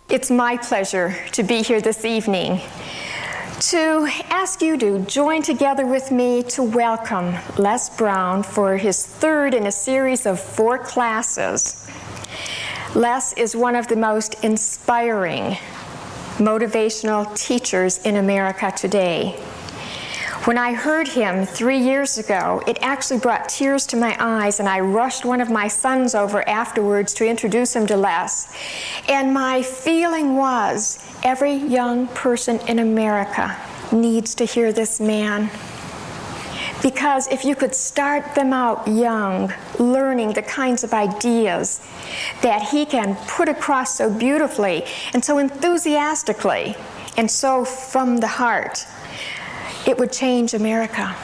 It's my pleasure to be here this evening to ask you to join together with me to welcome Les Brown for his third in a series of 4 classes. Les is one of the most inspiring, motivational teachers in America today. When I heard him 3 years ago, it actually brought tears to my eyes, and I rushed one of my sons over afterwards to introduce him to Les. And my feeling was, every young person in America needs to hear this man. Because if you could start them out young, learning the kinds of ideas that he can put across so beautifully and so enthusiastically and so from the heart, it would change America.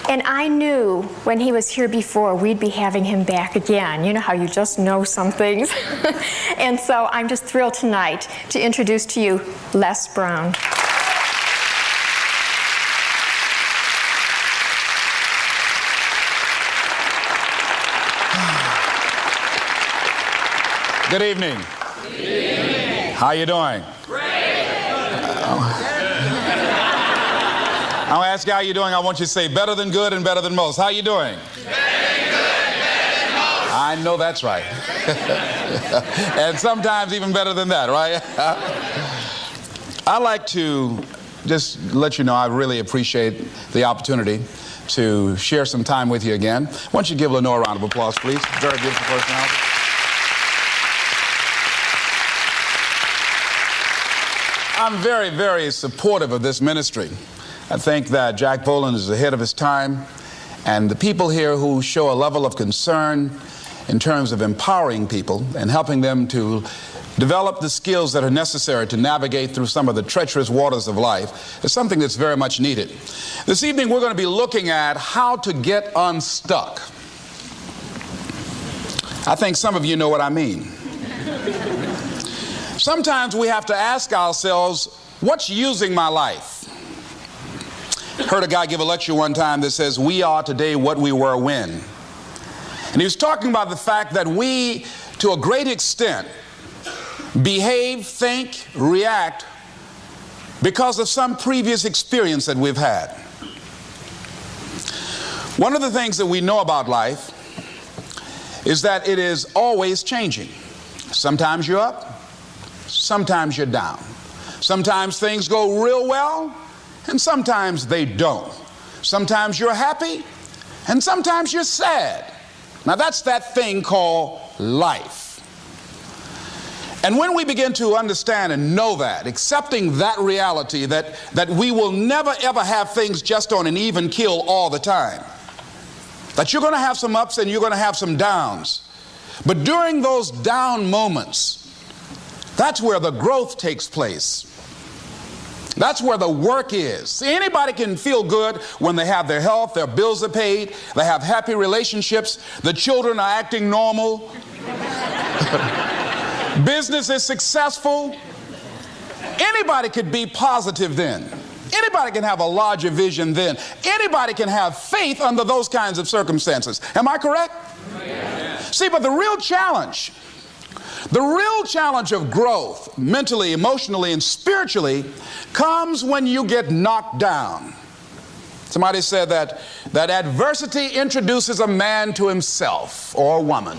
And I knew when he was here before, we'd be having him back again. You know how you just know some things? And so I'm just thrilled tonight to introduce to you Les Brown. Good evening. Good evening. How you doing? Great. I'll ask you how you doing. I want you to say better than good and better than most. How you doing? Better than good, better than most. I know that's right. And sometimes even better than that, right? I'd like to just let you know I really appreciate the opportunity to share some time with you again. Why don't you give Lenore a round of applause, please? Very beautiful personality. I'm very, very supportive of this ministry. I think that Jack Boland is ahead of his time, and the people here who show a level of concern in terms of empowering people and helping them to develop the skills that are necessary to navigate through some of the treacherous waters of life is something that's very much needed. This evening we're going to be looking at how to get unstuck. I think some of you know what I mean. Sometimes we have to ask ourselves, what's using my life? Heard a guy give a lecture one time that says, we are today what we were when. And he was talking about the fact that we, to a great extent, behave, think, react because of some previous experience that we've had. One of the things that we know about life is that it is always changing. Sometimes you're up. Sometimes you're down. Sometimes things go real well, and sometimes they don't. Sometimes you're happy, and sometimes you're sad. Now that's that thing called life. And when we begin to understand and know that, accepting that reality that we will never ever have things just on an even keel all the time, that you're going to have some ups and you're going to have some downs, but during those down moments, that's where the growth takes place. That's where the work is. See, anybody can feel good when they have their health, their bills are paid, they have happy relationships, the children are acting normal, business is successful. Anybody could be positive then. Anybody can have a larger vision then. Anybody can have faith under those kinds of circumstances. Am I correct? Yeah. See, but the real challenge of growth, mentally, emotionally, and spiritually, comes when you get knocked down. Somebody said that adversity introduces a man to himself or a woman.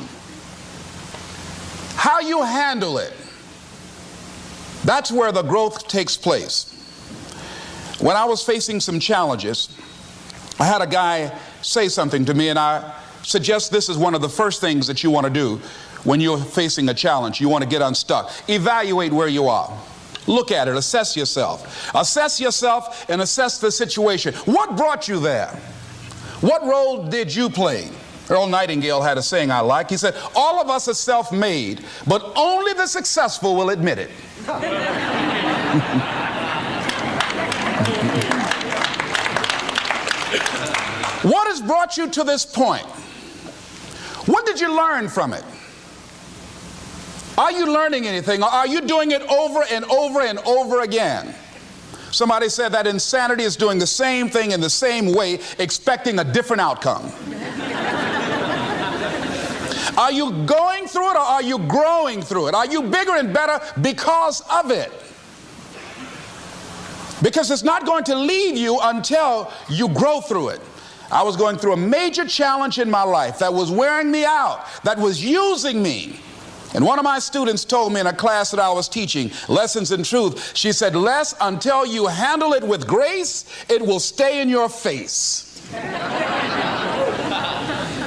How you handle it, that's where the growth takes place. When I was facing some challenges, I had a guy say something to me, and I suggest this is one of the first things that you want to do when you're facing a challenge. You want to get unstuck. Evaluate where you are. Look at it. Assess yourself. Assess yourself and assess the situation. What brought you there? What role did you play? Earl Nightingale had a saying I like. He said, all of us are self-made, but only the successful will admit it. What has brought you to this point? What did you learn from it? Are you learning anything? Or are you doing it over and over and over again? Somebody said that insanity is doing the same thing in the same way, expecting a different outcome. Are you going through it, or are you growing through it? Are you bigger and better because of it? Because it's not going to leave you until you grow through it. I was going through a major challenge in my life that was wearing me out, that was using me. And one of my students told me in a class that I was teaching, Lessons in Truth, she said, Les, until you handle it with grace, it will stay in your face.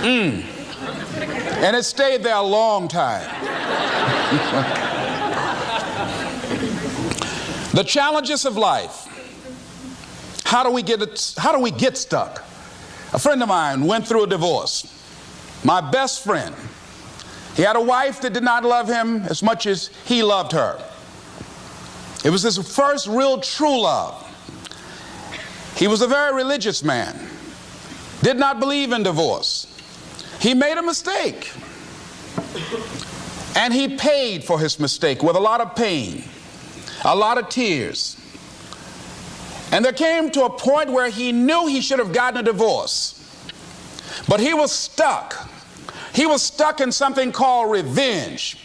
And it stayed there a long time. The challenges of life. How do we get stuck? A friend of mine went through a divorce. My best friend. He had a wife that did not love him as much as he loved her. It was his first real true love. He was a very religious man. Did not believe in divorce. He made a mistake. And he paid for his mistake with a lot of pain, a lot of tears. And there came to a point where he knew he should have gotten a divorce. But he was stuck. He was stuck in something called revenge.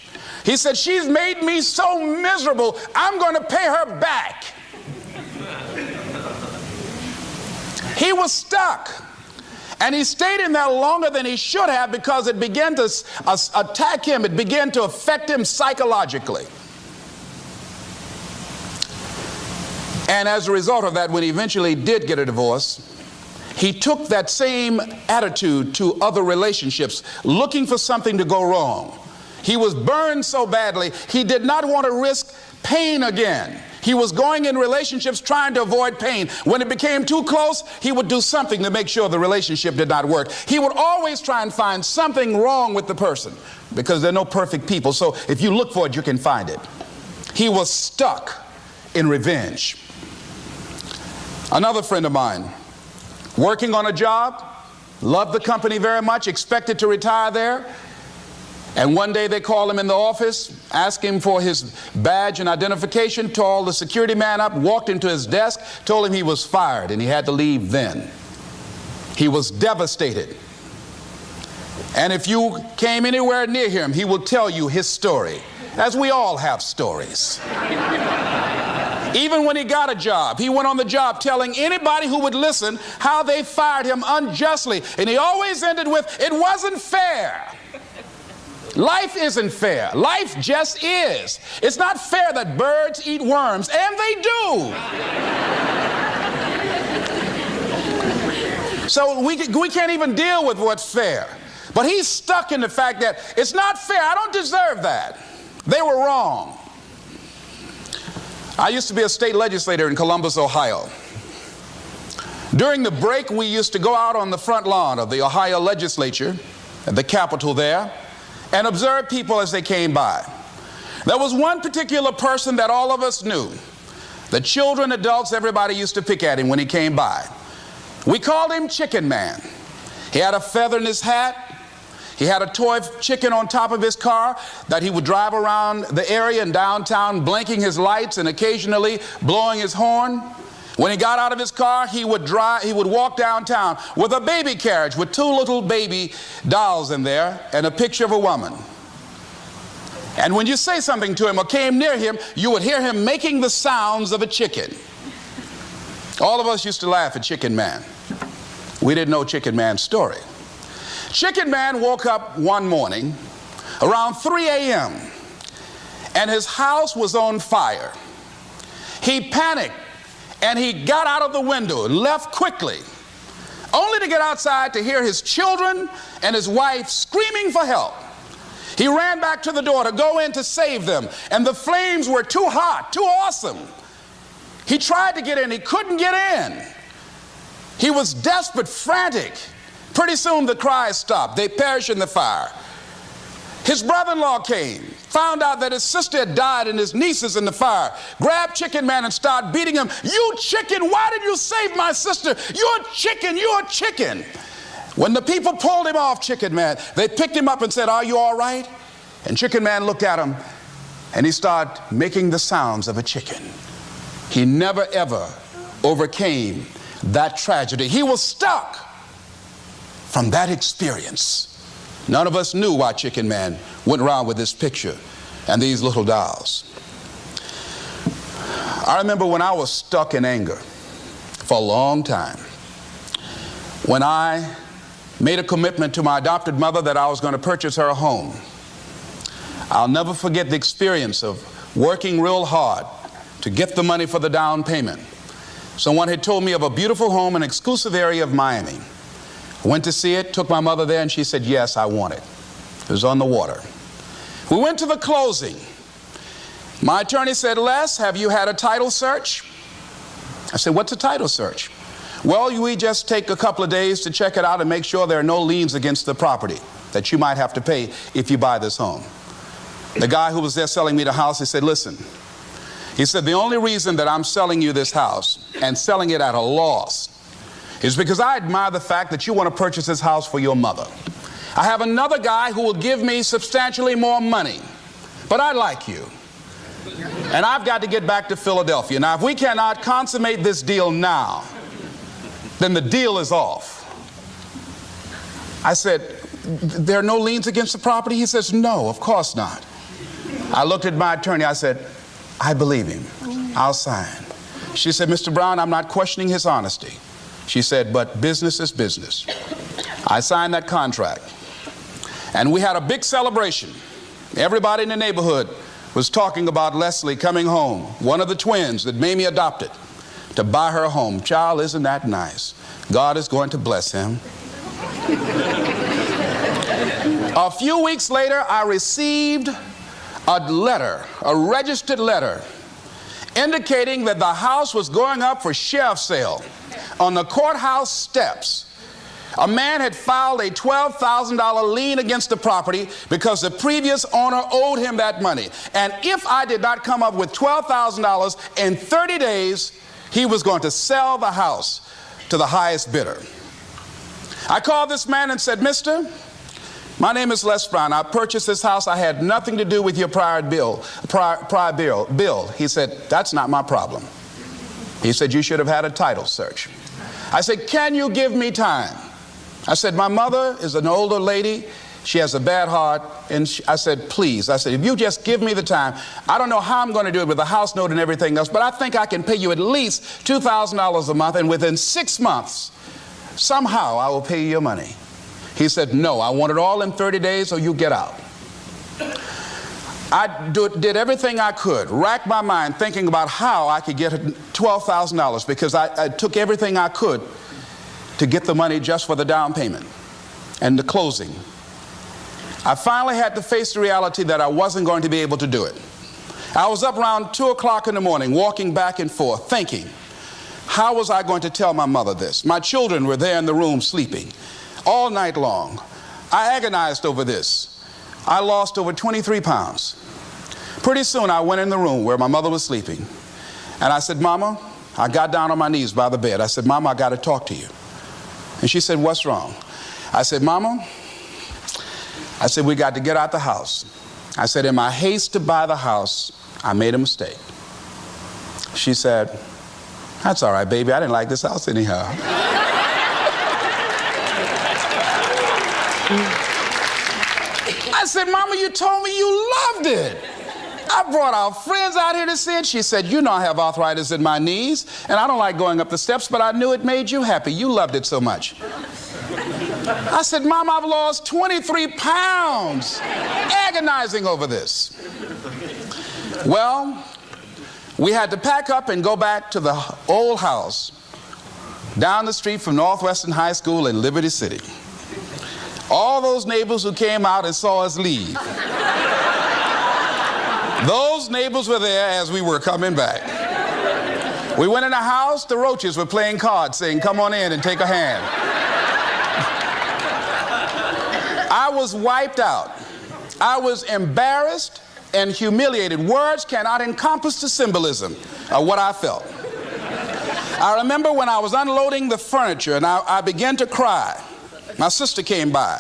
He said, she's made me so miserable, I'm going to pay her back. He was stuck. And he stayed in there longer than he should have because it began to attack him. It began to affect him psychologically. And as a result of that, when he eventually did get a divorce, he took that same attitude to other relationships, looking for something to go wrong. He was burned so badly, he did not want to risk pain again. He was going in relationships trying to avoid pain. When it became too close, he would do something to make sure the relationship did not work. He would always try and find something wrong with the person because there are no perfect people. So if you look for it, you can find it. He was stuck in revenge. Another friend of mine, working on a job, loved the company very much, expected to retire there. And one day they called him in the office, asked him for his badge and identification, called the security man up, walked into his desk, told him he was fired and he had to leave then. He was devastated. And if you came anywhere near him, he will tell you his story, as we all have stories. Even when he got a job, he went on the job telling anybody who would listen how they fired him unjustly. And he always ended with, it wasn't fair. Life isn't fair. Life just is. It's not fair that birds eat worms, and they do. So we can't even deal with what's fair. But he's stuck in the fact that it's not fair. I don't deserve that. They were wrong. I used to be a state legislator in Columbus, Ohio. During the break, we used to go out on the front lawn of the Ohio legislature, at the Capitol there, and observe people as they came by. There was one particular person that all of us knew. The children, adults, everybody used to pick at him when he came by. We called him Chicken Man. He had a feather in his hat. He had a toy chicken on top of his car that he would drive around the area in downtown, blinking his lights and occasionally blowing his horn. When he got out of his car, he would walk downtown with a baby carriage with two little baby dolls in there and a picture of a woman. And when you say something to him or came near him, you would hear him making the sounds of a chicken. All of us used to laugh at Chicken Man. We didn't know Chicken Man's story. Chicken Man woke up one morning around 3 a.m. and his house was on fire. He panicked and he got out of the window and left quickly, only to get outside to hear his children and his wife screaming for help. He ran back to the door to go in to save them, and the flames were too hot, too awesome. He tried to get in, he couldn't get in. He was desperate, frantic. Pretty soon the cries stopped. They perished in the fire. His brother-in-law came, found out that his sister had died and his nieces in the fire, grabbed Chicken Man and started beating him. You chicken, why did you save my sister? You're a chicken, you're a chicken. When the people pulled him off Chicken Man, they picked him up and said, are you all right? And Chicken Man looked at him and he started making the sounds of a chicken. He never ever overcame that tragedy. He was stuck from that experience. None of us knew why Chicken Man went around with this picture and these little dolls. I remember when I was stuck in anger for a long time, when I made a commitment to my adopted mother that I was going to purchase her a home. I'll never forget the experience of working real hard to get the money for the down payment. Someone had told me of a beautiful home in an exclusive area of Miami. I went to see it, took my mother there, and she said, yes, I want it. It was on the water. We went to the closing. My attorney said, Les, have you had a title search? I said, what's a title search? Well, we just take a couple of days to check it out and make sure there are no liens against the property that you might have to pay if you buy this home. The guy who was there selling me the house, he said, listen, he said, the only reason that I'm selling you this house and selling it at a loss is because I admire the fact that you want to purchase this house for your mother. I have another guy who will give me substantially more money, but I like you. And I've got to get back to Philadelphia. Now, if we cannot consummate this deal now, then the deal is off. I said, there are no liens against the property? He says, no, of course not. I looked at my attorney. I said, I believe him. I'll sign. She said, Mr. Brown, I'm not questioning his honesty. She said, but business is business. I signed that contract. And we had a big celebration. Everybody in the neighborhood was talking about Leslie coming home, one of the twins that Mamie adopted, to buy her a home. Child, isn't that nice? God is going to bless him. A few weeks later, I received a letter, a registered letter, indicating that the house was going up for sheriff's sale on the courthouse steps. A man had filed a $12,000 lien against the property because the previous owner owed him that money. And if I did not come up with $12,000 in 30 days, he was going to sell the house to the highest bidder. I called this man and said, Mister, my name is Les Brown. I purchased this house. I had nothing to do with your prior bill. He said, that's not my problem. He said, you should have had a title search. I said, can you give me time? I said, my mother is an older lady. She has a bad heart. And I said, please. I said, if you just give me the time, I don't know how I'm going to do it with the house note and everything else, but I think I can pay you at least $2,000 a month, and within 6 months, somehow I will pay you your money. He said, no, I want it all in 30 days or you get out. I did everything I could, racked my mind thinking about how I could get $12,000 because I took everything I could to get the money just for the down payment and the closing. I finally had to face the reality that I wasn't going to be able to do it. I was up around 2 o'clock in the morning, walking back and forth, thinking, how was I going to tell my mother this? My children were there in the room sleeping all night long. I agonized over this. I lost over 23 pounds. Pretty soon I went in the room where my mother was sleeping, and I said, Mama, I got down on my knees by the bed. I said, Mama, I got to talk to you. And she said, what's wrong? I said, Mama, I said, we got to get out the house. I said, in my haste to buy the house, I made a mistake. She said, that's all right, baby. I didn't like this house anyhow. I said, Mama, you told me you loved it. I brought our friends out here to see it. She said, you know I have arthritis in my knees, and I don't like going up the steps, but I knew it made you happy. You loved it so much. I said, Mom, I've lost 23 pounds agonizing over this. Well, we had to pack up and go back to the old house down the street from Northwestern High School in Liberty City. All those neighbors who came out and saw us leave, those neighbors were there as we were coming back. We went in the house, the roaches were playing cards, saying, come on in and take a hand. I was wiped out. I was embarrassed and humiliated. Words cannot encompass the symbolism of what I felt. I remember when I was unloading the furniture and I began to cry. My sister came by.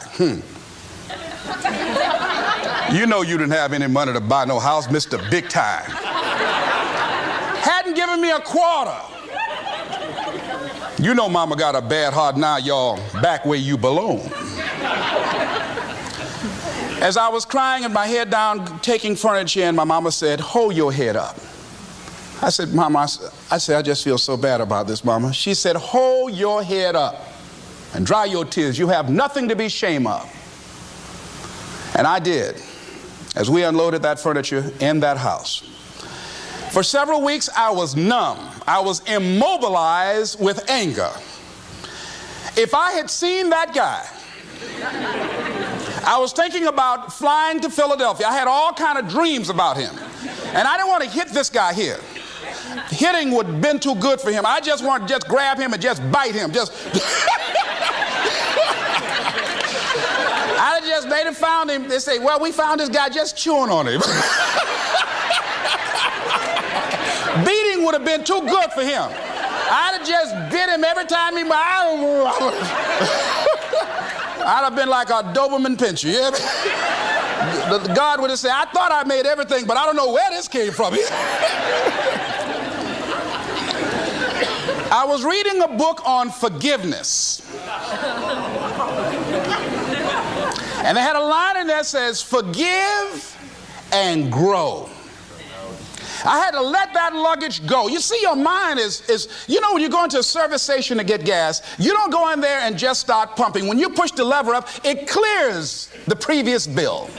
You know you didn't have any money to buy no house, Mr. Big Time. Hadn't hadn't given me a quarter. You know mama got a bad heart now, y'all, back where you belong. As I was crying and my head down, taking furniture in, my mama said, hold your head up. I said, Mama, I just feel so bad about this, Mama. She said, hold your head up and dry your tears. You have nothing to be ashamed of. And I did, as we unloaded that furniture in that house. For several weeks, I was numb. I was immobilized with anger. If I had seen that guy, I was thinking about flying to Philadelphia. I had all kind of dreams about him. And I didn't want to hit this guy here. Hitting would have been too good for him. I just wanted to just grab him and just bite him. I just made it, found him. They say, well, we found this guy just chewing on him. Beating would have been too good for him. I'd have just bit him every time he... I'd have been like a Doberman Pinscher. Yeah? God would have said, I thought I made everything, but I don't know where this came from. I was reading a book on forgiveness. And they had a line in there that says, forgive and grow. I had to let that luggage go. You see, your mind is, you know, when you go into a service station to get gas, you don't go in there and just start pumping. When you push the lever up, it clears the previous bill.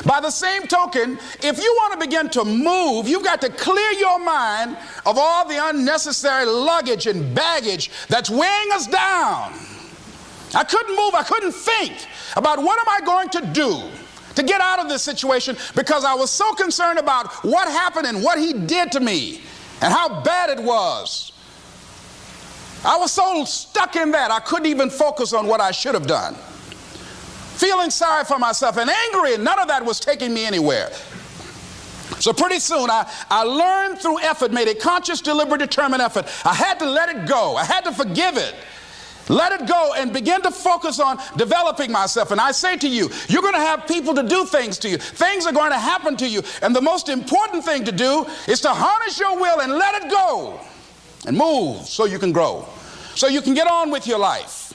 By the same token, if you want to begin to move, you've got to clear your mind of all the unnecessary luggage and baggage that's weighing us down. I couldn't move. I couldn't think about what am I going to do to get out of this situation, because I was so concerned about what happened and what he did to me and how bad it was. I was so stuck in that I couldn't even focus on what I should have done. Feeling sorry for myself and angry, and none of that was taking me anywhere. So pretty soon I learned through effort, made a conscious, deliberate, determined effort. I had to let it go. I had to forgive it. Let it go and begin to focus on developing myself. And I say to you, you're going to have people to do things to you. Things are going to happen to you. And the most important thing to do is to harness your will and let it go and move so you can grow, so you can get on with your life.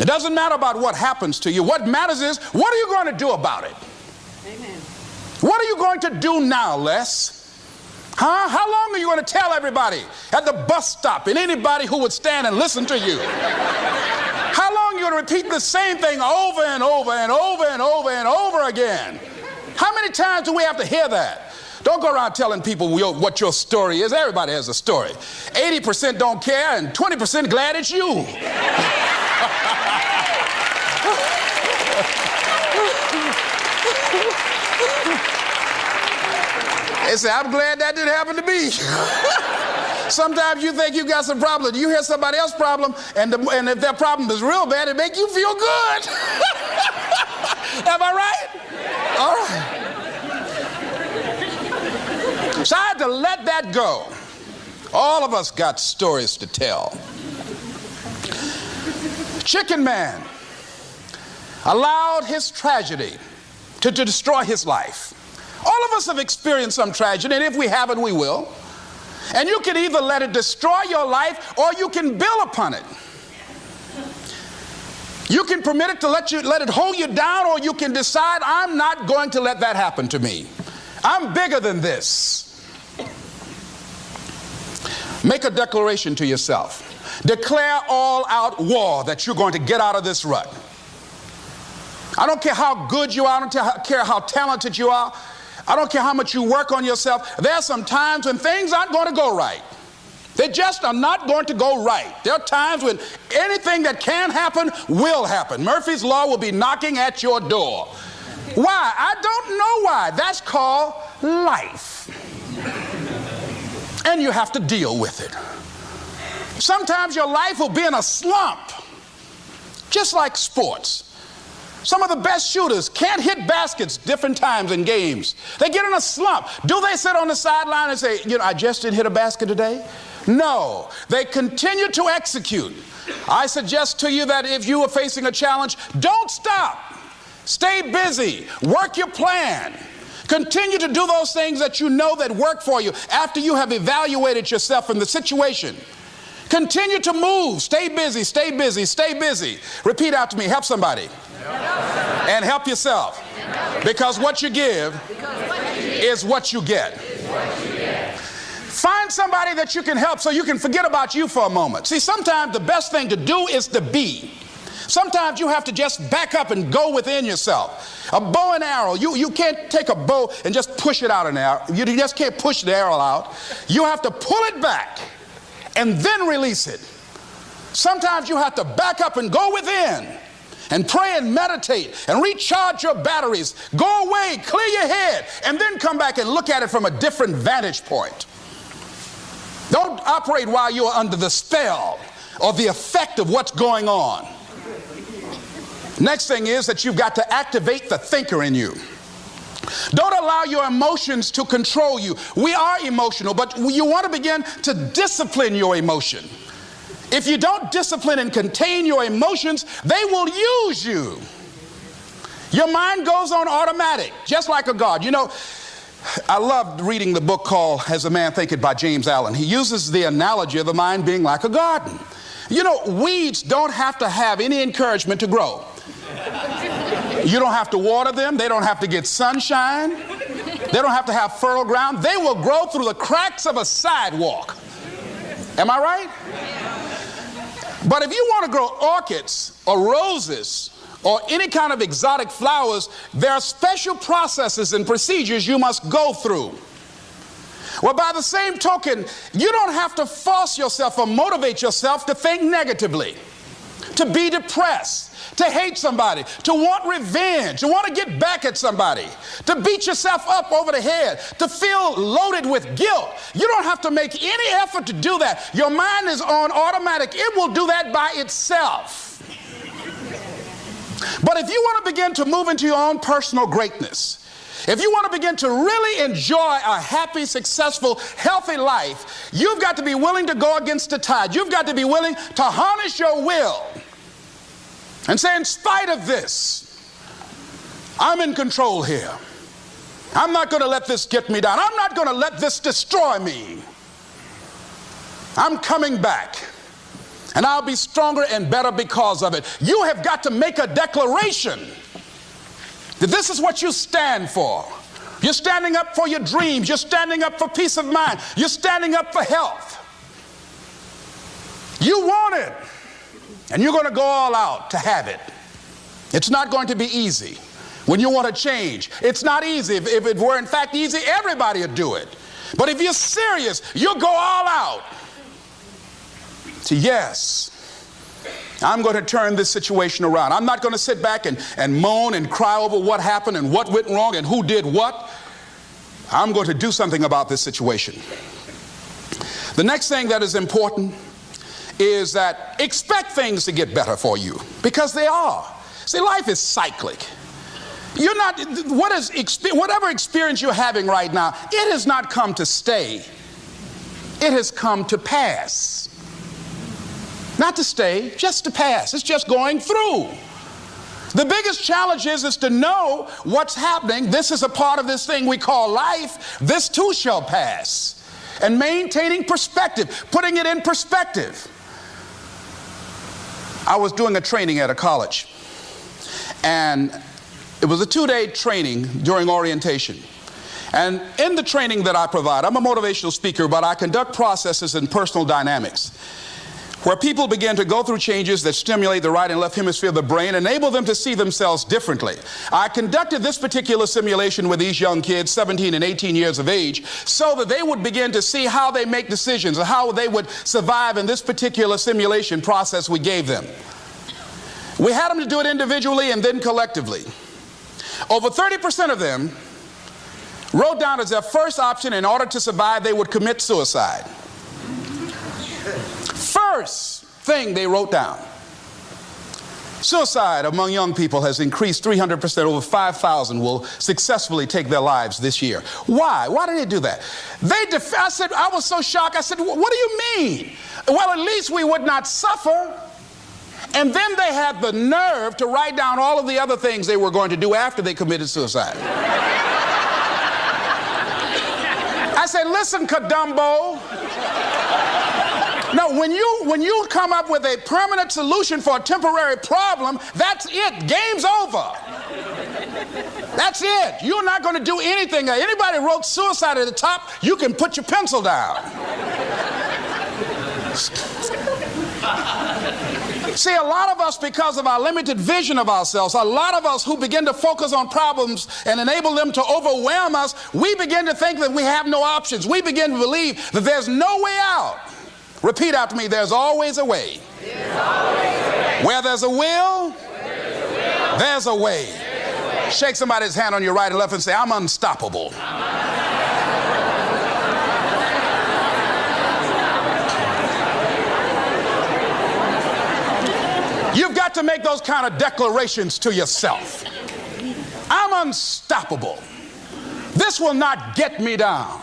It doesn't matter about what happens to you. What matters is, what are you going to do about it? Amen. What are you going to do now, Les? Huh? How long are you going to tell everybody at the bus stop and anybody who would stand and listen to you? How long are you going to repeat the same thing over and over and over and over and over again? How many times do we have to hear that? Don't go around telling people what your story is. Everybody has a story. 80% don't care and 20% glad it's you. They say, I'm glad that didn't happen to me. Sometimes you think you got some problem. You hear somebody else's problem, and if their problem is real bad, it makes you feel good. Am I right? All right. So I had to let that go. All of us got stories to tell. Chicken Man allowed his tragedy to destroy his life. All of us have experienced some tragedy, and if we haven't, we will. And you can either let it destroy your life, or you can build upon it. You can permit it to let it hold you down, or you can decide, I'm not going to let that happen to me. I'm bigger than this. Make a declaration to yourself. Declare all-out war that you're going to get out of this rut. I don't care how good you are. I don't care how talented you are. I don't care how much you work on yourself. There are some times when things aren't going to go right. They just are not going to go right. There are times when anything that can happen will happen. Murphy's Law will be knocking at your door. Why? I don't know why. That's called life. And you have to deal with it. Sometimes your life will be in a slump, just like sports. Some of the best shooters can't hit baskets different times in games. They get in a slump. Do they sit on the sideline and say, you know, I just didn't hit a basket today? No, they continue to execute. I suggest to you that if you are facing a challenge, don't stop. Stay busy. Work your plan. Continue to do those things that you know that work for you after you have evaluated yourself in the situation. Continue to move. Stay busy, stay busy, stay busy. Repeat after me. Help somebody. And help yourself. Because what you give is what you get. Find somebody that you can help so you can forget about you for a moment. See, sometimes the best thing to do is to be. Sometimes you have to just back up and go within yourself. A bow and arrow, you can't take a bow and just push it out an arrow. You just can't push the arrow out. You have to pull it back and then release it. Sometimes you have to back up and go within and pray and meditate and recharge your batteries. Go away, clear your head, and then come back and look at it from a different vantage point. Don't operate while you're under the spell or the effect of what's going on. Next thing is that you've got to activate the thinker in you. Don't allow your emotions to control you. We are emotional, but you want to begin to discipline your emotion. If you don't discipline and contain your emotions, they will use you. Your mind goes on automatic, just like a guard. You know, I loved reading the book called As a Man Thinketh by James Allen. He uses the analogy of the mind being like a garden. You know, weeds don't have to have any encouragement to grow. You don't have to water them. They don't have to get sunshine. They don't have to have fertile ground. They will grow through the cracks of a sidewalk. Am I right? But if you want to grow orchids or roses or any kind of exotic flowers, there are special processes and procedures you must go through. Well, by the same token, you don't have to force yourself or motivate yourself to think negatively, to be depressed, to hate somebody, to want revenge, to want to get back at somebody, to beat yourself up over the head, to feel loaded with guilt. You don't have to make any effort to do that. Your mind is on automatic. It will do that by itself. But if you want to begin to move into your own personal greatness, if you want to begin to really enjoy a happy, successful, healthy life, you've got to be willing to go against the tide. You've got to be willing to harness your will and say, in spite of this, I'm in control here. I'm not going to let this get me down. I'm not going to let this destroy me. I'm coming back, and I'll be stronger and better because of it. You have got to make a declaration that this is what you stand for. You're standing up for your dreams. You're standing up for peace of mind. You're standing up for health. You want it, and you're going to go all out to have it. It's not going to be easy. When you want to change, it's not easy. If it were in fact easy, everybody would do it. But if you're serious, you'll go all out. So yes, I'm going to turn this situation around. I'm not going to sit back and moan and cry over what happened and what went wrong and who did what. I'm going to do something about this situation. The next thing that is important is that expect things to get better for you, because they are. See, life is cyclic. You're not, whatever experience you're having right now, it has not come to stay. It has come to pass. Not to stay, just to pass. It's just going through. The biggest challenge is to know what's happening. This is a part of this thing we call life. This too shall pass. And maintaining perspective, putting it in perspective. I was doing a training at a college, and it was a 2-day training during orientation. And in the training that I provide, I'm a motivational speaker, but I conduct processes in personal dynamics, where people begin to go through changes that stimulate the right and left hemisphere of the brain, enable them to see themselves differently. I conducted this particular simulation with these young kids, 17 and 18 years of age, so that they would begin to see how they make decisions, or how they would survive in this particular simulation process we gave them. We had them to do it individually and then collectively. Over 30% of them wrote down as their first option, in order to survive, they would commit suicide. First thing they wrote down. Suicide among young people has increased 300%. Over 5,000 will successfully take their lives this year. Why? Why did they do that? I was so shocked. I said, what do you mean? Well, at least we would not suffer. And then they had the nerve to write down all of the other things they were going to do after they committed suicide. said, listen, Kadumbo. No, when you come up with a permanent solution for a temporary problem, that's it. Game's over. That's it. You're not going to do anything. Anybody wrote suicide at the top, you can put your pencil down. See, a lot of us, because of our limited vision of ourselves, a lot of us who begin to focus on problems and enable them to overwhelm us, we begin to think that we have no options. We begin to believe that there's no way out. Repeat after me, there's always a way. There's always a way. Where there's a will, there's a way. Shake somebody's hand on your right and left and say, I'm unstoppable. You've got to make those kind of declarations to yourself. I'm unstoppable. This will not get me down.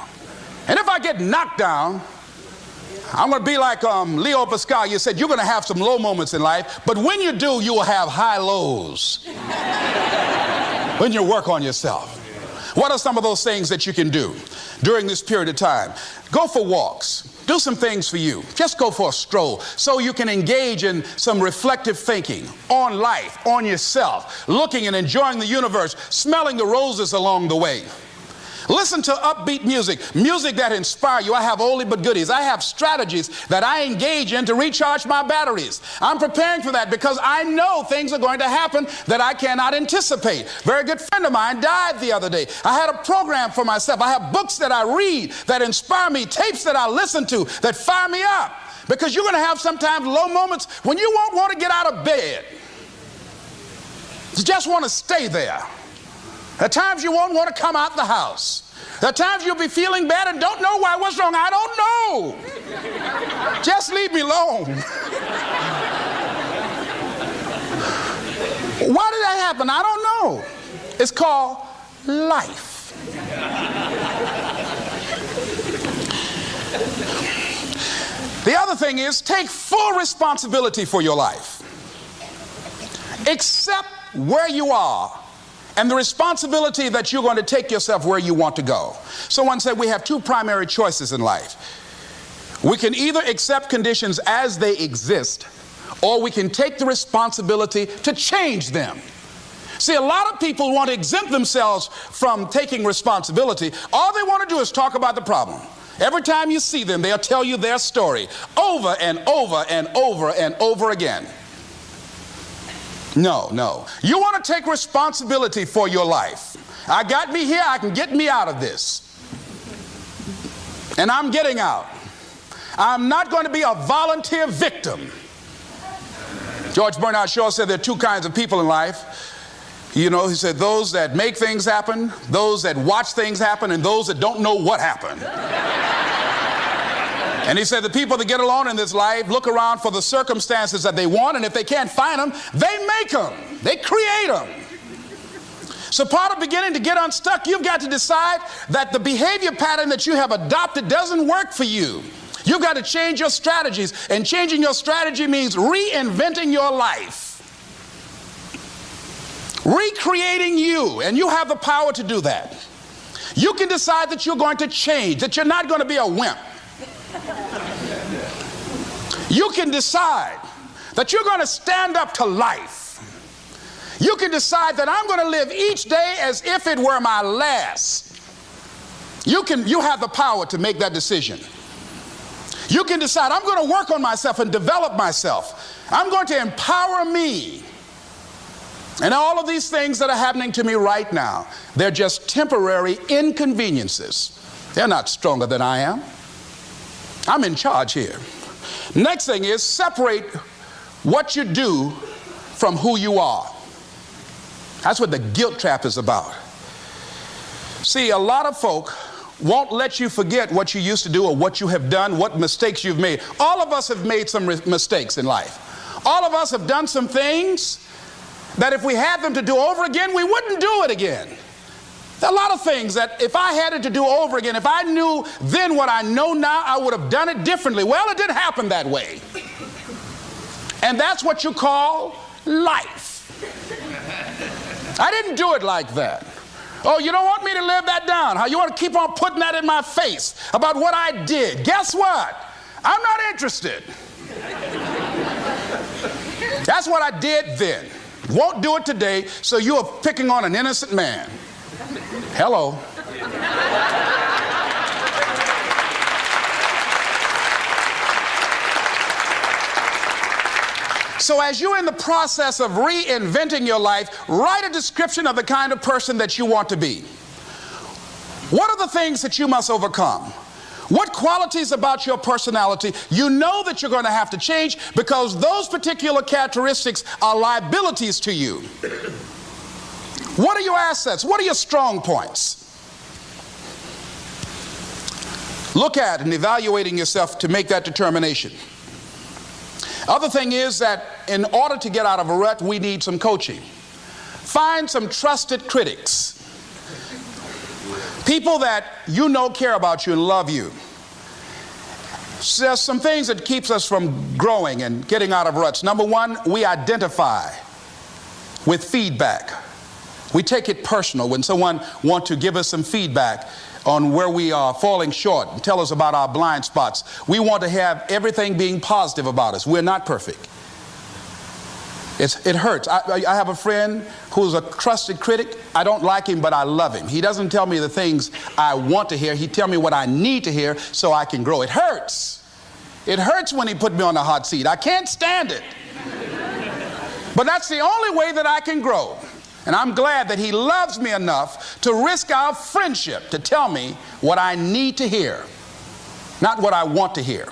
And if I get knocked down, I'm going to be like Leo Pascal. You said you're going to have some low moments in life, but when you do, you will have high lows when you work on yourself. What are some of those things that you can do during this period of time? Go for walks. Do some things for you. Just go for a stroll so you can engage in some reflective thinking on life, on yourself, looking and enjoying the universe, smelling the roses along the way. Listen to upbeat music, music that inspires you. I have oldie but goodies. I have strategies that I engage in to recharge my batteries. I'm preparing for that because I know things are going to happen that I cannot anticipate. A very good friend of mine died the other day. I had a program for myself. I have books that I read that inspire me, tapes that I listen to that fire me up. Because you're going to have sometimes low moments when you won't want to get out of bed. You just want to stay there. At times you won't want to come out the house. At times you'll be feeling bad and don't know why. What's wrong? I don't know. Just leave me alone. Why did that happen? I don't know. It's called life. The other thing is take full responsibility for your life. Accept where you are and the responsibility that you're going to take yourself where you want to go. Someone said we have two primary choices in life. We can either accept conditions as they exist, or we can take the responsibility to change them. See, a lot of people want to exempt themselves from taking responsibility. All they want to do is talk about the problem. Every time you see them, they'll tell you their story over and over and over and over again. No. You want to take responsibility for your life. I got me here, I can get me out of this. And I'm getting out. I'm not going to be a volunteer victim. George Bernard Shaw said there are two kinds of people in life. You know, he said those that make things happen, those that watch things happen, and those that don't know what happened. And he said the people that get along in this life look around for the circumstances that they want, and if they can't find them, they make them. They create them. So part of beginning to get unstuck, you've got to decide that the behavior pattern that you have adopted doesn't work for you. You've got to change your strategies, and changing your strategy means reinventing your life. Recreating you, and you have the power to do that. You can decide that you're going to change, that you're not going to be a wimp. You can decide that you're going to stand up to life. You can decide that I'm going to live each day as if it were my last. You have the power to make that decision. You can decide I'm going to work on myself and develop myself. I'm going to empower me. And all of these things that are happening to me right now, they're just temporary inconveniences. They're not stronger than I am. I'm in charge here. Next thing is separate what you do from who you are. That's what the guilt trap is about. See, a lot of folk won't let you forget what you used to do or what you have done, what mistakes you've made. All of us have made some mistakes in life. All of us have done some things that if we had them to do over again, we wouldn't do it again. There are a lot of things that if I had it to do over again, if I knew then what I know now, I would have done it differently. Well, it didn't happen that way. And that's what you call life. I didn't do it like that. Oh, you don't want me to live that down, huh? You want to keep on putting that in my face about what I did. Guess what? I'm not interested. That's what I did then. Won't do it today, so you are picking on an innocent man. Hello. So as you're in the process of reinventing your life, write a description of the kind of person that you want to be. What are the things that you must overcome? What qualities about your personality you know that you're going to have to change because those particular characteristics are liabilities to you? What are your assets? What are your strong points? Look at and evaluating yourself to make that determination. Other thing is that in order to get out of a rut, we need some coaching. Find some trusted critics. People that you know care about you and love you. There's some things that keeps us from growing and getting out of ruts. Number one, we identify with feedback. We take it personal when someone wants to give us some feedback on where we are falling short and tell us about our blind spots. We want to have everything being positive about us. We're not perfect. It hurts. I have a friend who's a trusted critic. I don't like him, but I love him. He doesn't tell me the things I want to hear. He tells me what I need to hear so I can grow. It hurts. It hurts when he put me on the hot seat. I can't stand it. But that's the only way that I can grow. And I'm glad that he loves me enough to risk our friendship to tell me what I need to hear, not what I want to hear.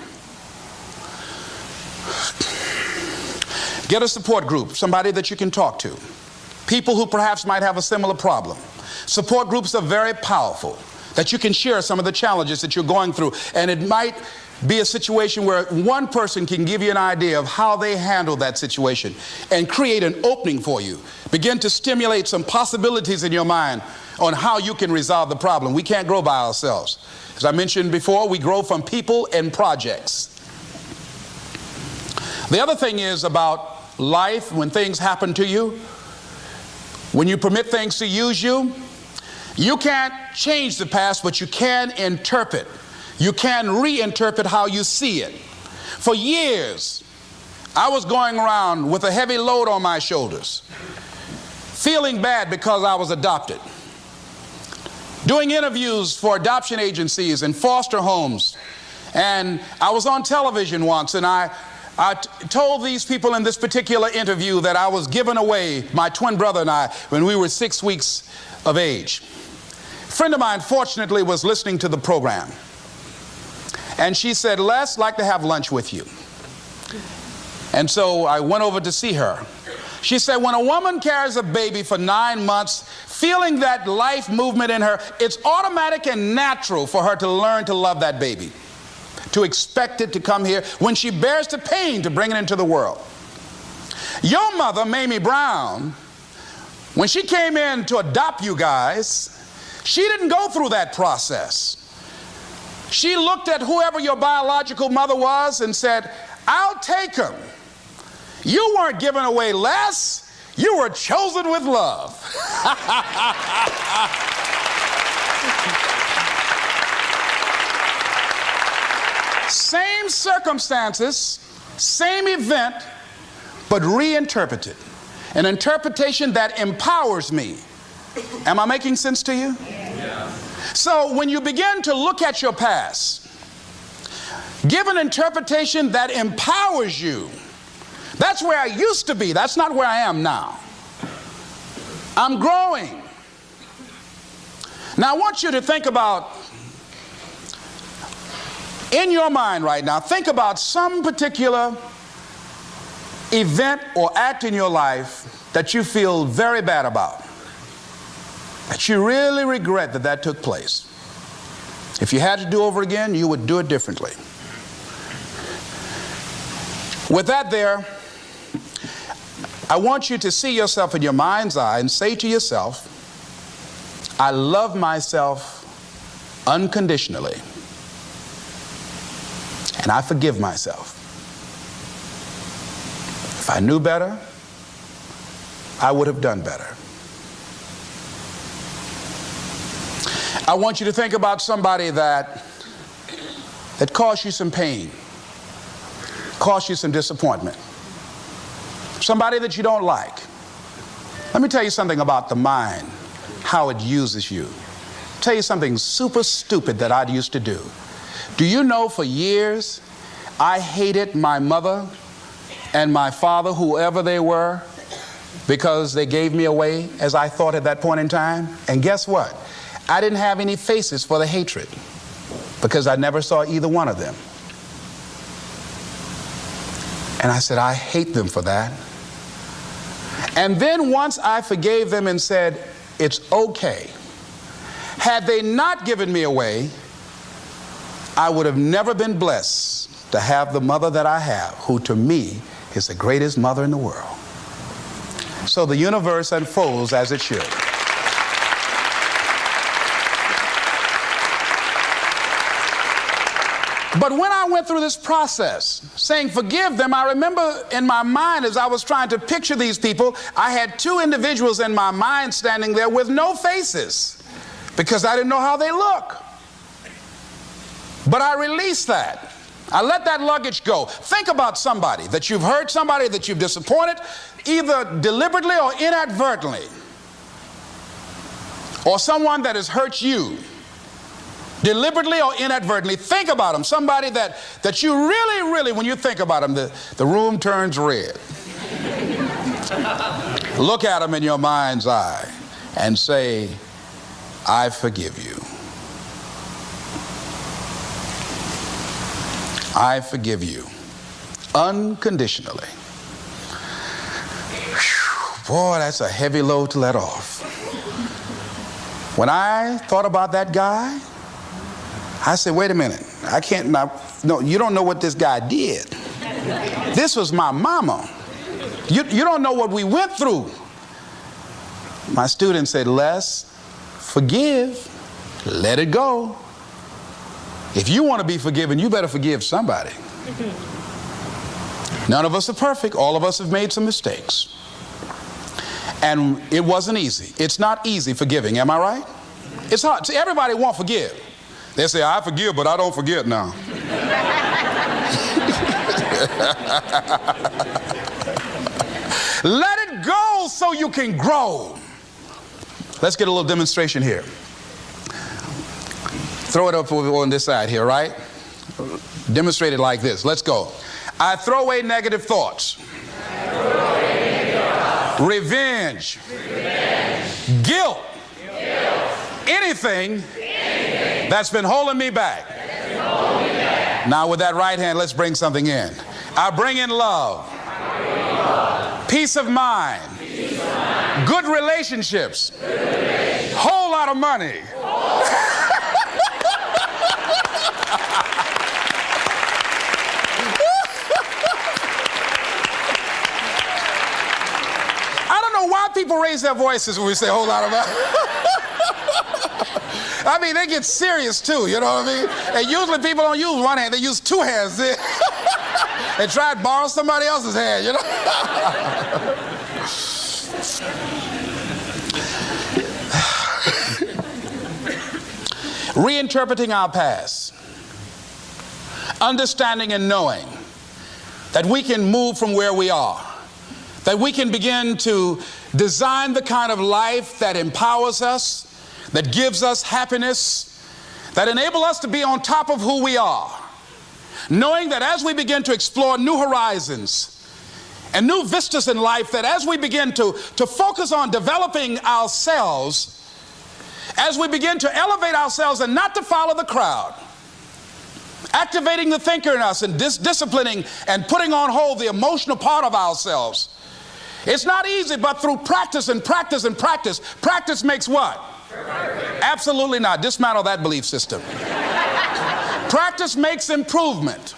Get a support group, somebody that you can talk to. People who perhaps might have a similar problem. Support groups are very powerful, that you can share some of the challenges that you're going through. And it might be a situation where one person can give you an idea of how they handle that situation and create an opening for you. Begin to stimulate some possibilities in your mind on how you can resolve the problem. We can't grow by ourselves. As I mentioned before, we grow from people and projects. The other thing is about life, when things happen to you, when you permit things to use you, you can't change the past, but you can interpret. You can reinterpret how you see it. For years, I was going around with a heavy load on my shoulders, feeling bad because I was adopted, doing interviews for adoption agencies and foster homes. And I was on television once, and I told these people in this particular interview that I was given away, my twin brother and I, when we were 6 weeks of age. A friend of mine, fortunately, was listening to the program. And she said, Les, I'd like to have lunch with you. And so I went over to see her. She said, when a woman carries a baby for 9 months, feeling that life movement in her, it's automatic and natural for her to learn to love that baby, to expect it to come here when she bears the pain to bring it into the world. Your mother, Mamie Brown, when she came in to adopt you guys, she didn't go through that process. She looked at whoever your biological mother was and said, I'll take him. You weren't given away less. You were chosen with love. Same circumstances, same event, but reinterpreted. An interpretation that empowers me. Am I making sense to you? Yeah. So when you begin to look at your past, give an interpretation that empowers you. That's where I used to be. That's not where I am now. I'm growing. Now I want you to think about, in your mind right now, think about some particular event or act in your life that you feel very bad about, that you really regret that took place. If you had to do over again, you would do it differently. With that there, I want you to see yourself in your mind's eye and say to yourself, I love myself unconditionally, and I forgive myself. If I knew better, I would have done better. I want you to think about somebody that caused you some pain, caused you some disappointment, somebody that you don't like. Let me tell you something about the mind, how it uses you. I'll tell you something super stupid that I used to do. Do you know for years I hated my mother and my father, whoever they were, because they gave me away as I thought at that point in time? And guess what? I didn't have any faces for the hatred because I never saw either one of them. And I said, I hate them for that. And then once I forgave them and said, it's okay, had they not given me away, I would have never been blessed to have the mother that I have, who to me is the greatest mother in the world. So the universe unfolds as it should. But when I went through this process, saying forgive them, I remember in my mind as I was trying to picture these people, I had two individuals in my mind standing there with no faces because I didn't know how they look. But I released that. I let that luggage go. Think about somebody that you've hurt, somebody that you've disappointed, either deliberately or inadvertently, or someone that has hurt you deliberately or inadvertently. Think about them. Somebody that you really, when you think about them, the room turns red. Look at them in your mind's eye and say, I forgive you. I forgive you unconditionally. Whew, boy, that's a heavy load to let off. When I thought about that guy, I said, wait a minute, I can't, no, you don't know what this guy did. This was my mama. You don't know what we went through. My student said, Les, forgive, let it go. If you want to be forgiven, you better forgive somebody. None of us are perfect. All of us have made some mistakes. And it wasn't easy. It's not easy forgiving, am I right? It's hard. See, everybody won't forgive. They say, I forgive, but I don't forget now. Let it go so you can grow. Let's get a little demonstration here. Throw it up on this side here, right? Demonstrate it like this. Let's go. I throw away negative thoughts. Revenge. Guilt. Anything that's been holding me back. Now with that right hand, let's bring something in. I bring in love. Peace of mind. Good relationships. Whole lot of money. I don't know why people raise their voices when we say a whole lot of money. I mean, they get serious too, you know what I mean? And usually people don't use one hand, they use two hands. They try to borrow somebody else's hand, you know? Reinterpreting our past. Understanding and knowing that we can move from where we are. That we can begin to design the kind of life that empowers us, that gives us happiness, that enable us to be on top of who we are. Knowing that as we begin to explore new horizons and new vistas in life, that as we begin to focus on developing ourselves, as we begin to elevate ourselves and not to follow the crowd, activating the thinker in us and disciplining and putting on hold the emotional part of ourselves. It's not easy, but through practice and practice and practice, practice makes what? Absolutely not. Dismantle that belief system. Practice makes improvement.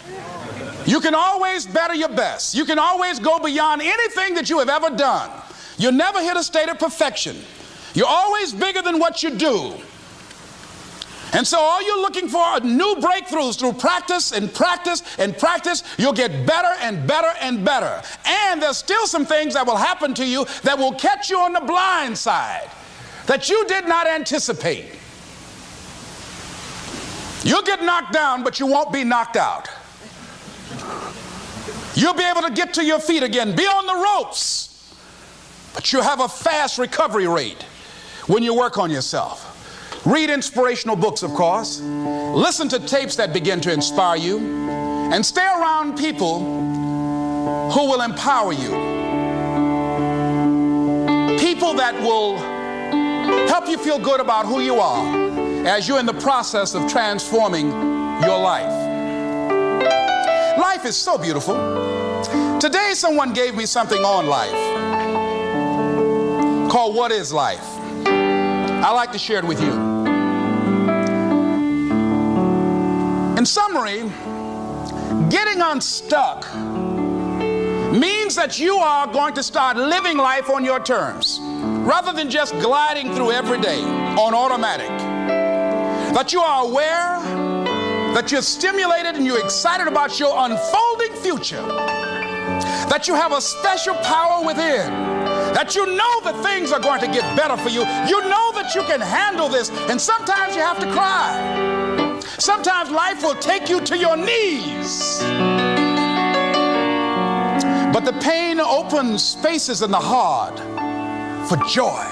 You can always better your best. You can always go beyond anything that you have ever done. You'll never hit a state of perfection. You're always bigger than what you do. And so all you're looking for are new breakthroughs through practice and practice and practice. You'll get better and better and better. And there's still some things that will happen to you that will catch you on the blind side that you did not anticipate. You'll get knocked down, but you won't be knocked out. You'll be able to get to your feet again, be on the ropes, but you'll have a fast recovery rate when you work on yourself. Read inspirational books, of course. Listen to tapes that begin to inspire you, and stay around people who will empower you. People that will help you feel good about who you are as you're in the process of transforming your life. Life is so beautiful. Today someone gave me something on life called What is Life? I'd like to share it with you. In summary, getting unstuck means that you are going to start living life on your terms rather than just gliding through every day on automatic. That you are aware, that you're stimulated and you're excited about your unfolding future. That you have a special power within. That you know that things are going to get better for you. You know that you can handle this, and sometimes you have to cry. Sometimes life will take you to your knees. But the pain opens spaces in the heart for joy.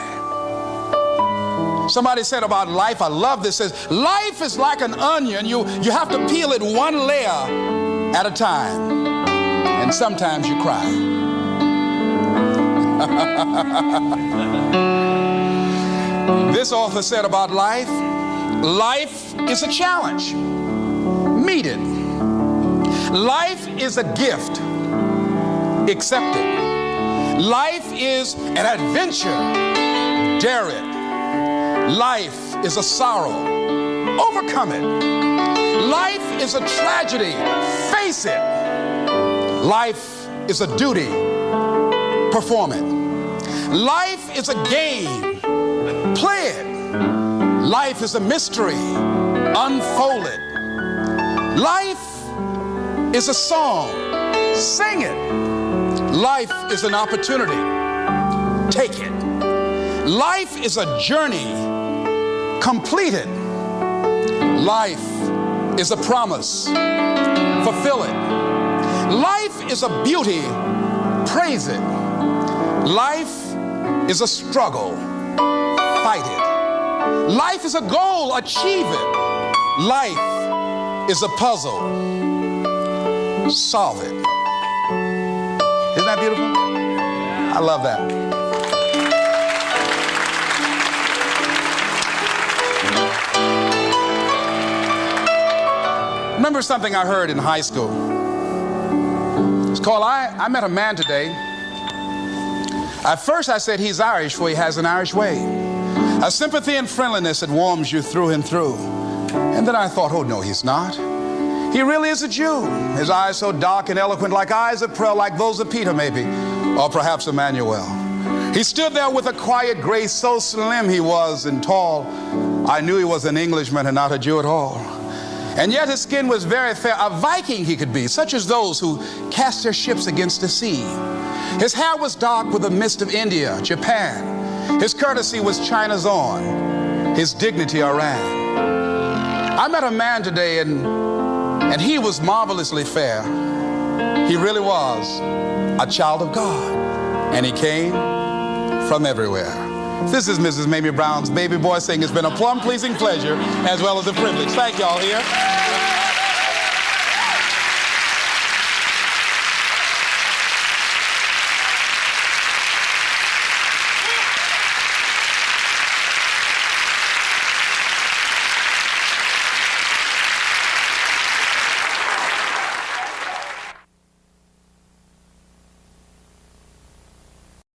Somebody said about life, I love this, says, life is like an onion. You have to peel it one layer at a time. And sometimes you cry. This author said about life, life is a challenge. Meet it. Life is a gift. Accept it. Life is an adventure. Dare it. Life is a sorrow. Overcome it. Life is a tragedy. Face it. Life is a duty. Perform it. Life is a game. Play it. Life is a mystery. Unfold it. Life is a song. Sing it. Life is an opportunity. Take it. Life is a journey. Complete it. Life is a promise. Fulfill it. Life is a beauty. Praise it. Life is a struggle. Fight it. Life is a goal. Achieve it. Life is a puzzle. Solve it. Isn't that beautiful? I love that. Remember something I heard in high school. It's called, I met a man today. At first I said he's Irish, for he has an Irish way. A sympathy and friendliness that warms you through and through. And then I thought, oh no, he's not. He really is a Jew. His eyes so dark and eloquent, like eyes of pearl, like those of Peter maybe, or perhaps Emmanuel. He stood there with a quiet grace, so slim he was and tall. I knew he was an Englishman and not a Jew at all. And yet his skin was very fair, a Viking he could be, such as those who cast their ships against the sea. His hair was dark with the mist of India, Japan. His courtesy was China's own, his dignity Iran. I met a man today and he was marvelously fair. He really was a child of God, and he came from everywhere. This is Mrs. Mamie Brown's baby boy saying it's been a plum-pleasing pleasure as well as a privilege. Thank y'all here.